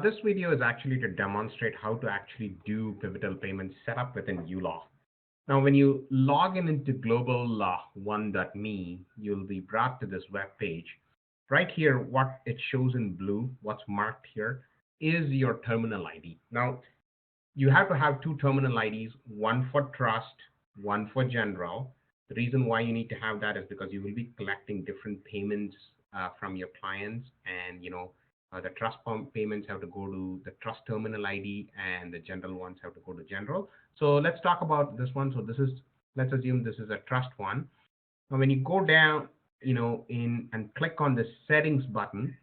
This video is actually to demonstrate how to actually do pivotal payment setup within uLaw. Now, when you log in into global1.me, you'll be brought to this web page. Right here, what it shows in blue, what's marked here, is your terminal ID. Now, you have to have two terminal IDs, one for trust, one for general. The reason why you need to have that is because you will be collecting different payments from your clients, and the trust payments have to go to the trust terminal ID, and the general ones have to go to general. So let's talk about this one. So this is, let's assume this is a trust one. Now, when you go down, in and click on the settings button,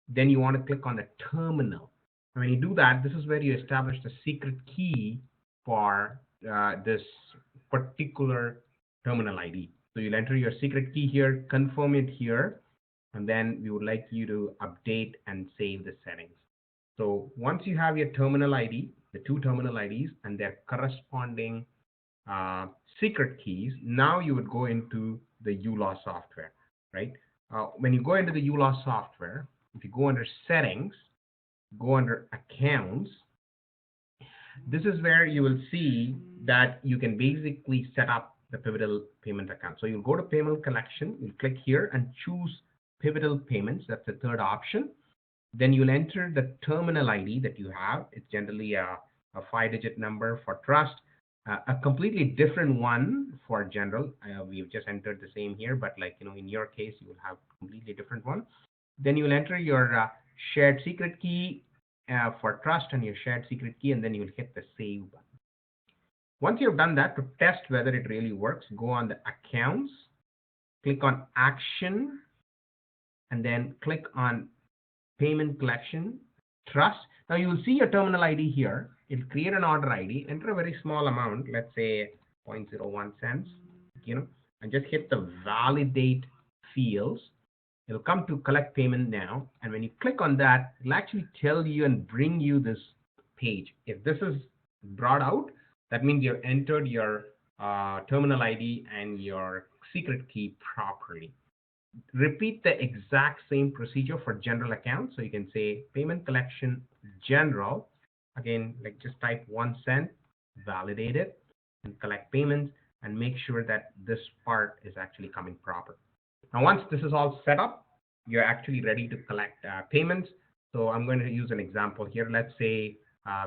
then you want to click on the terminal. And when you do that, this is where you establish the secret key for this particular terminal ID. So you'll enter your secret key here, confirm it here, and then we would like you to update and save the settings. So once you have your terminal ID, the two terminal IDs and their corresponding secret keys, now you would go into the uLaw software, right? When you go into the uLaw software, if you go under settings, go under accounts, this is where you will see that you can basically set up the pivotal payment account. So you'll go to payment collection, you'll click here and choose pivotal payments. That's the third option. Then you'll enter the terminal ID that you have. It's generally a 5-digit number for trust, a completely different one for general. We've just entered the same here, but in your case, you will have a completely different one. Then you'll enter your shared secret key for trust and your shared secret key, and then you'll hit the save button. Once you've done that, to test whether it really works, go on the accounts, click on action, and then click on payment collection trust. Now you will see your terminal ID here. It'll create an order ID, enter a very small amount, let's say 0.01 cents, and just hit the validate fields. It'll come to collect payment now, and when you click on that, it'll actually tell you and bring you this page. If this is brought out, that means you've entered your terminal ID and your secret key properly. Repeat the exact same procedure for general accounts. So you can say payment collection general. Again, just type 1 cent, validate it, and collect payments, and make sure that this part is actually coming proper. Now, once this is all set up, you're actually ready to collect payments. So I'm going to use an example here. Let's say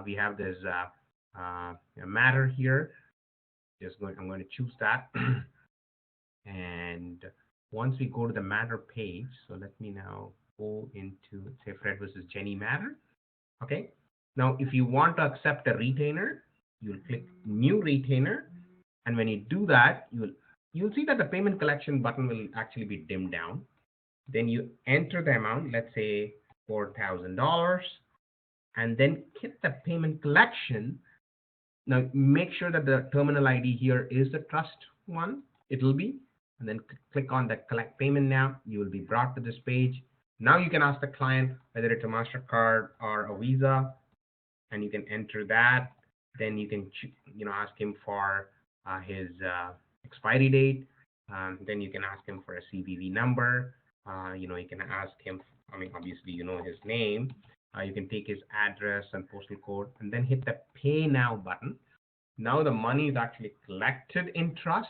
we have this matter here. I'm going to choose that. And once we go to the matter page, so let me now go into, say, Fred versus Jenny matter. Okay. Now, if you want to accept a retainer, you'll click new retainer. And when you do that, you'll see that the payment collection button will actually be dimmed down. Then you enter the amount, let's say $4,000, and then hit the payment collection. Now make sure that the terminal ID here is the trust one. It will be, and then click on the collect payment now. You will be brought to this page. Now you can ask the client whether it's a MasterCard or a Visa, and you can enter that. Then you can ask him for his expiry date. Then you can ask him for a CVV number. You can ask him, obviously his name. You can take his address and postal code, and then hit the pay now button. Now the money is actually collected in trust.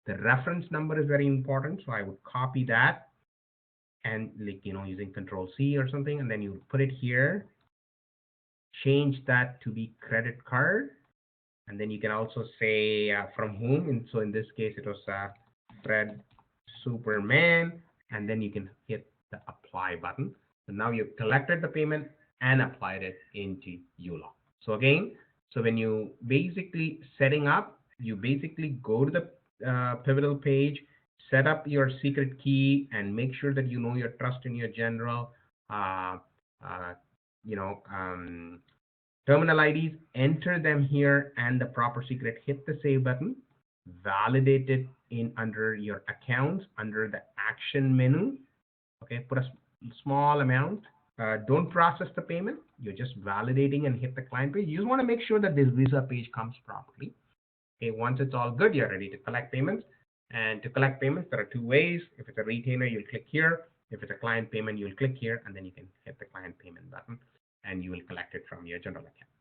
The reference number is very important, so I would copy that and using Control C or something, and then you put it here. Change that to be credit card, and then you can also say from whom. And so in this case, it was Fred Superman, and then you can hit the apply button. So now you've collected the payment and applied it into uLaw. So again, when you basically setting up, you basically go to the pivotal page, set up your secret key, and make sure that you know your trust in your general terminal IDs, enter them here and the proper secret, hit the save button, validate it in under your accounts, under the action menu. Okay, put a small amount. Don't process the payment. You're just validating and hit the client page. You just want to make sure that this Visa page comes properly. Okay, once it's all good, you're ready to collect payments. And to collect payments, there are two ways. If it's a retainer, you'll click here. If it's a client payment, you'll click here, and then you can hit the client payment button. and you will collect it from your general account.